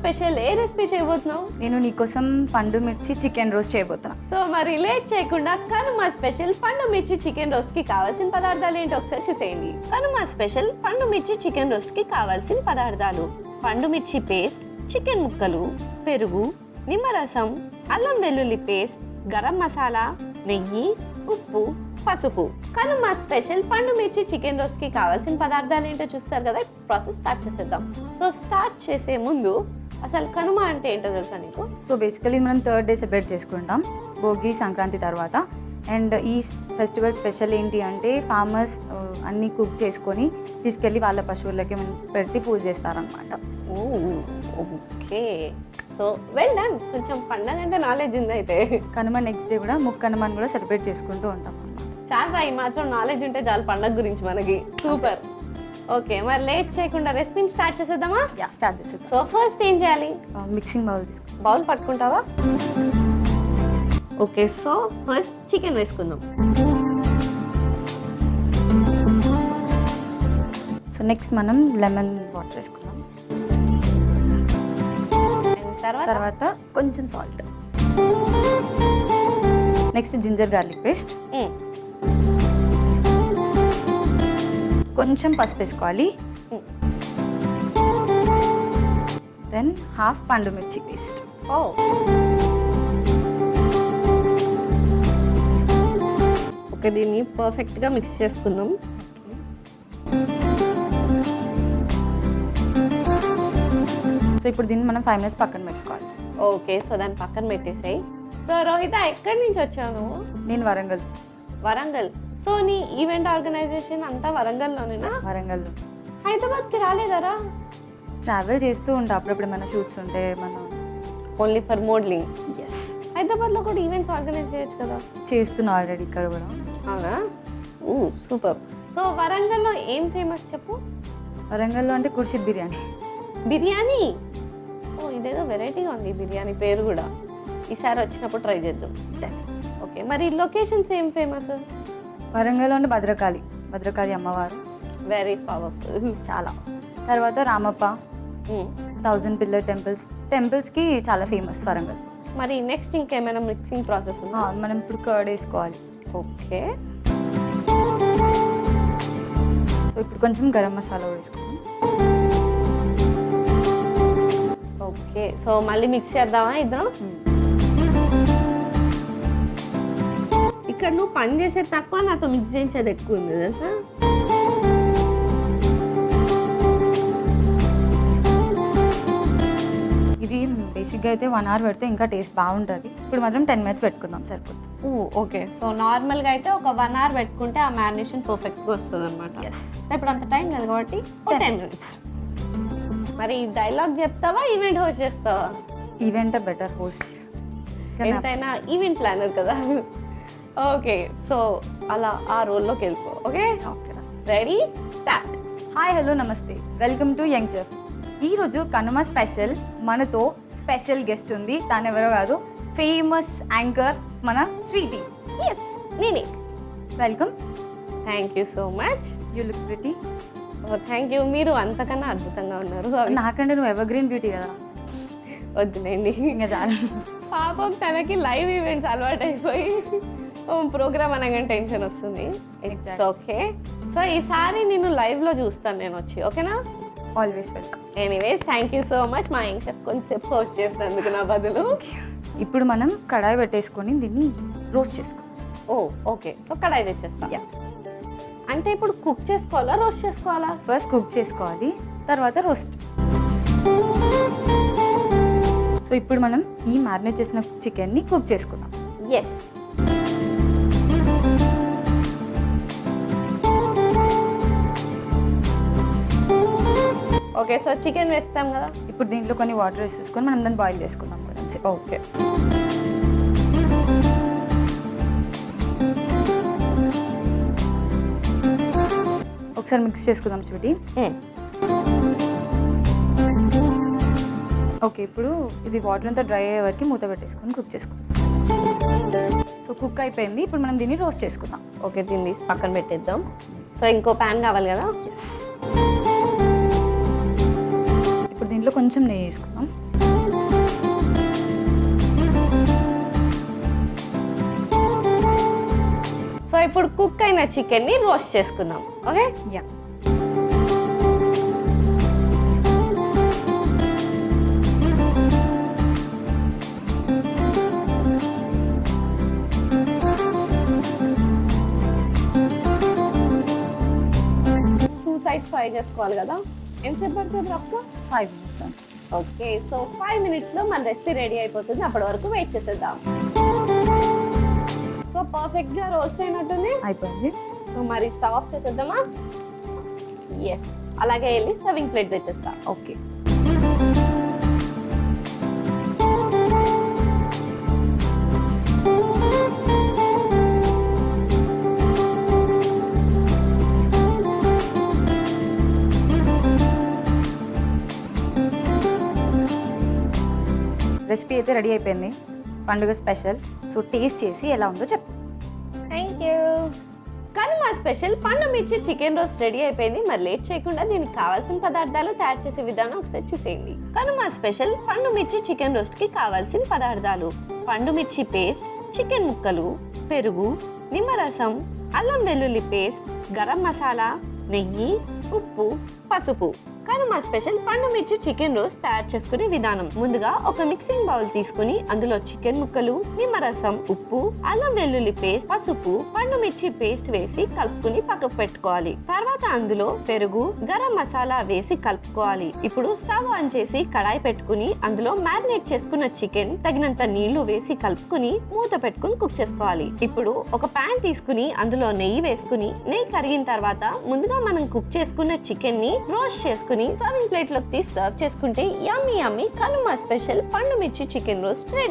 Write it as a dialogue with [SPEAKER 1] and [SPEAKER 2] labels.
[SPEAKER 1] Special ఏ recipe చేయబోతున్నావు?
[SPEAKER 2] నేను నీకోసం పండు మిర్చి చికెన్ రోస్ట్ చేయబోతున్నా.
[SPEAKER 1] సో మరి లేట్ చేయకుండా కనుమ స్పెషల్ పండు మిర్చి చికెన్ రోస్ట్ కి కావాల్సిన పదార్థాలు ఏంటో ఒకసారి చూసేయండి. కనుమ స్పెషల్ పండు మిర్చి చికెన్ రోస్ట్ కి కావాల్సిన పదార్థాలు: పండు మిర్చి పేస్ట్, చికెన్ ముక్కలు, పెరుగు, నిమ్మరసం, అల్లం వెల్లుల్లి పేస్ట్, గరం మసాలా, నెయ్యి, ఉప్పు, పసుపు. కనుమ స్పెషల్ పండు మిర్చి చికెన్ రోస్ట్ కి కావాల్సిన పదార్థాలు ఏంటో చూస్తారు కదా. ప్రాసెస్ స్టార్ట్ చేసేద్దాం. సో స్టార్ట్ చేసే ముందు అసలు కనుమ అంటే ఏంటో తెలుసా నీకు?
[SPEAKER 2] సో బేసికలీ మనం థర్డ్ డే సెలబ్రేట్ చేసుకుంటాం, భోగి సంక్రాంతి తర్వాత. అండ్ ఈ ఫెస్టివల్ స్పెషల్ ఏంటి అంటే ఫార్మర్స్ అన్నీ కుక్ చేసుకొని తీసుకెళ్ళి వాళ్ళ పశువులకి పెట్టి పూజ చేస్తారనమాట.
[SPEAKER 1] Okay, so well done. కొంచెం పండగ అంటే నాలెడ్జ్ ఉంది అయితే.
[SPEAKER 2] కనుమ నెక్స్ట్ డే కూడా ముక్కనుమని కూడా సెలబ్రేట్ చేసుకుంటూ ఉంటాం అన్నమాట.
[SPEAKER 1] చాలా ఈ మాత్రం నాలెడ్జ్ ఉంటే చాలు పండగ గురించి మనకి. సూపర్. ఓకే, మరి లేట్ చేయకుండా రెసిపీని స్టార్ట్ చేసేద్దామా?
[SPEAKER 2] స్టార్ట్ చేసేద్దాం.
[SPEAKER 1] సో ఫస్ట్ ఏం చేయాలి?
[SPEAKER 2] మిక్సింగ్ బౌల్ తీసుకుంటాం.
[SPEAKER 1] బౌల్ పట్టుకుంటావా? ఓకే, సో ఫస్ట్ చికెన్ వేసుకుందాం.
[SPEAKER 2] సో నెక్స్ట్ మనం లెమన్ వాటర్ వేసుకుందాం. తర్వాత కొంచెం salt. Next ginger garlic paste, కొంచెం పసుపు వేసుకోవాలి. దెన్ హాఫ్ పండు మిర్చి పేస్ట్.
[SPEAKER 1] ఓకే, దీన్ని పర్ఫెక్ట్గా మిక్స్ చేసుకుందాం.
[SPEAKER 2] సో ఇప్పుడు దీన్ని మనం 5 minutes పక్కన పెట్టుకోవాలి.
[SPEAKER 1] ఓకే, సో దాన్ని పక్కన పెట్టేసాయి. సో రోహిత, ఎక్కడి నుంచి వచ్చావు?
[SPEAKER 2] నేను వరంగల్.
[SPEAKER 1] వరంగల్. సో నీ ఈవెంట్ ఆర్గనైజేషన్ అంతా వరంగల్లోనేనా?
[SPEAKER 2] వరంగల్లో.
[SPEAKER 1] హైదరాబాద్కి రాలేదరా?
[SPEAKER 2] ట్రావెల్ చేస్తూ ఉంటా, అప్పుడప్పుడు మన షూట్స్ ఉంటే మనం.
[SPEAKER 1] Only for modelling?
[SPEAKER 2] ఎస్.
[SPEAKER 1] హైదరాబాద్లో కూడా ఈవెంట్స్ ఆర్గనైజ్ చేయొచ్చు కదా.
[SPEAKER 2] చేస్తున్నా ఆల్రెడీ ఇక్కడ కూడా.
[SPEAKER 1] అవునా? సూపర్. సో వరంగల్లో ఏం ఫేమస్ చెప్పు?
[SPEAKER 2] వరంగల్లో అంటే కుర్షిద్ బిర్యానీ.
[SPEAKER 1] బిర్యానీ? ఇదేదో వెరైటీగా ఉంది బిర్యానీ పేరు కూడా. ఈసారి వచ్చినప్పుడు ట్రై చేద్దాం. ఓకే, మరి లొకేషన్స్ ఏం ఫేమస్?
[SPEAKER 2] వరంగల్లో అంటే భద్రకాళి అమ్మవారు
[SPEAKER 1] వెరీ పవర్ఫుల్
[SPEAKER 2] చాలా. తర్వాత రామప్ప, 1000 పిల్లర్ టెంపుల్స్కి చాలా ఫేమస్ వరంగల్.
[SPEAKER 1] మరి నెక్స్ట్ ఇంకేమైనా మిక్సింగ్ ప్రాసెస్ ఉందా?
[SPEAKER 2] మనం ఇప్పుడు కర్డ్ వేసుకోవాలి.
[SPEAKER 1] ఓకే,
[SPEAKER 2] సో ఇప్పుడు కొంచెం గరం మసాలా వేసుకోవాలి.
[SPEAKER 1] ఓకే, సో మళ్ళీ మిక్స్ చేద్దామా ఇద్దరం? ఇక్కడ నువ్వు పని చేసేది తక్కువ, నాతో మిక్స్ చేయించేది ఎక్కువ ఉంది తెలుసా?
[SPEAKER 2] ఇది బేసిక్గా అయితే 1 hour పెడితే ఇంకా టేస్ట్ బాగుంటుంది. ఇప్పుడు మాత్రం 10 minutes పెట్టుకుందాం సరిపోతుంది.
[SPEAKER 1] ఓకే, సో నార్మల్గా అయితే ఒక 1 hour పెట్టుకుంటే ఆ మ్యారినేషన్ పర్ఫెక్ట్గా వస్తుంది అనమాట. ఇప్పుడు అంత టైం లేదు కాబట్టి 10 minutes. మరి డైలాగ్ చెప్తావా, ఈవెంట్ హోస్ట్ చేస్తావా?
[SPEAKER 2] ఈవెంట్ బెటర్ హోస్ట్,
[SPEAKER 1] ఎంతైనా ఈవెంట్ ప్లానర్ కదా. ఓకే, సో అలా ఆ రోల్లోకి వెళ్ళిపో. Okay, ready, start.
[SPEAKER 2] Hi, hello, నమస్తే, వెల్కమ్ టు యంగ్ చెఫ్. ఈరోజు కనుమ స్పెషల్. మనతో స్పెషల్ గెస్ట్ ఉంది. తను ఎవరో కాదు, ఫేమస్ యాంకర్ మన స్వీటీ.
[SPEAKER 1] ఎస్, నేనే.
[SPEAKER 2] Welcome.
[SPEAKER 1] Thank you so much.
[SPEAKER 2] You look pretty.
[SPEAKER 1] Thank you. మీరు అంతకన్నా అద్భుతంగా ఉన్నారు.
[SPEAKER 2] నాకంటే నువ్వు ఎవర్ గ్రీన్ బ్యూటీ కదా.
[SPEAKER 1] వద్దులేండి,
[SPEAKER 2] ఇంకా చాలా.
[SPEAKER 1] పాపం తనకి లైవ్ ఈవెంట్స్ అలవాటు అయిపోయి ప్రోగ్రామ్ అనగానే టెన్షన్ వస్తుంది. It's okay. సో ఈసారి నేను లైవ్లో చూస్తాను నేను వచ్చి. ఓకేనా?
[SPEAKER 2] Always welcome.
[SPEAKER 1] Anyways, thank you so much మా యంగ్ చెఫ్ కొంచెంసేపు హోస్ట్ చేసినందుకు నా బదులు.
[SPEAKER 2] ఇప్పుడు మనం కడాయి పెట్టేసుకొని దీన్ని రోస్ట్ చేసుకో.
[SPEAKER 1] ఓకే, సో కడాయి తెచ్చేస్తా. అంటే ఇప్పుడు కుక్ చేసుకోవాలా, రోస్ట్ చేసుకోవాలా?
[SPEAKER 2] ఫస్ట్ కుక్ చేసుకోవాలి, తర్వాత రోస్ట్. సో ఇప్పుడు మనం ఈ మ్యారినేట్ చేసిన చికెన్ని కుక్ చేసుకుందాం.
[SPEAKER 1] ఎస్. ఓకే, సో చికెన్ వేస్తాం కదా.
[SPEAKER 2] ఇప్పుడు దీంట్లో కొన్ని వాటర్ వేసేసుకొని మనం దాన్ని బాయిల్ చేసుకుందాం కొంచెం.
[SPEAKER 1] ఓకే,
[SPEAKER 2] ఒకసారి మిక్స్ చేసుకుందాం స్వీటీ. ఓకే, ఇప్పుడు ఇది వాటర్ అంతా డ్రై అయ్యే వరకు మూత పెట్టేసుకొని కుక్ చేసుకుందాం. సో కుక్ అయిపోయింది. ఇప్పుడు మనం దీన్ని రోస్ట్ చేసుకుందాం.
[SPEAKER 1] ఓకే, దీన్ని పక్కన పెట్టేద్దాం. సో ఇంకో ప్యాన్ కావాలి కదా.
[SPEAKER 2] ఇప్పుడు దీంట్లో కొంచెం నెయ్యి వేసుకుందాం.
[SPEAKER 1] ఇప్పుడు కుక్ అయిన చికెన్ ని రోస్ట్ చేసుకుందాం. Okay,
[SPEAKER 2] yeah.
[SPEAKER 1] Two sides fry చేసుకోవాలి కదా. ఎంతసేపు పడుతుంది రఫ్గా?
[SPEAKER 2] 5 minutes అండి.
[SPEAKER 1] ఓకే, సో 5 minutes లో మన రెసిపీ రెడీ అయిపోతుంది. అప్పటి వరకు వెయిట్ చేసేద్దాం. సో పర్ఫెక్ట్ గా రోస్ట్ అయినట్టుంది.
[SPEAKER 2] అయిపోయింది.
[SPEAKER 1] సో మరి స్టవ్ ఆఫ్ చేసేద్దామా? ఎస్, అలాగే వెళ్ళి సర్వింగ్ ప్లేట్ తెచ్చేస్తా.
[SPEAKER 2] ఓకే. రెసిపీ అయితే రెడీ అయిపోయింది, పండుగ స్పెషల్. సో టేస్ట్ చేసి ఎలా ఉందో చెప్పు.
[SPEAKER 1] Thank you. కనుమ స్పెషల్ పండు మిర్చి చికెన్ రోస్ట్ రెడీ అయిపోయింది. మరి లేట్ చేయకుండా దీనికి కావాల్సిన పదార్థాలు తయారు చేసే విధానం ఒకసారి చూసేయండి. కనుమ స్పెషల్ పండు మిర్చి చికెన్ రోస్ట్ కి కావాల్సిన పదార్థాలు: పండు మిర్చి పేస్ట్, చికెన్ ముక్కలు, పెరుగు, నిమ్మరసం, అల్లం వెల్లుల్లి పేస్ట్, గరం మసాలా, నెయ్యి, ఉప్పు, పసుపు. కనుమ స్పెషల్ పండు మిర్చి చికెన్ రోస్ట్ తయారు చేసుకునే విధానం: ముందుగా ఒక మిక్సింగ్ బౌల్ తీసుకుని అందులో చికెన్ ముక్కలు, నిమ్మరసం, ఉప్పు, అల్లం వెల్లుల్లి పేస్ట్, పసుపు, పండు మిర్చి పేస్ట్ వేసి కలుపుకుని పక్కకు పెట్టుకోవాలి. తర్వాత అందులో పెరుగు, గరం మసాలా వేసి కలుపుకోవాలి. ఇప్పుడు స్టవ్ ఆన్ చేసి కడాయి పెట్టుకుని అందులో మ్యారినేట్ చేసుకున్న చికెన్ తగినంత నీళ్లు వేసి కలుపుకుని మూత పెట్టుకుని కుక్ చేసుకోవాలి. ఇప్పుడు ఒక పాన్ తీసుకుని అందులో నెయ్యి వేసుకుని నెయ్యి కరిగిన తర్వాత ముందుగా మనం కుక్ చేసుకున్న చికెన్ ని రోస్ట్ చేసుకుని సర్వింగ్ ప్లేట్ లోకి తీసి సర్వ్ చేసుకుంటే యమ్మీ యమ్మీ కనుమ స్పెషల్ పండు మిర్చి చికెన్ రోస్ట్ రెడీ.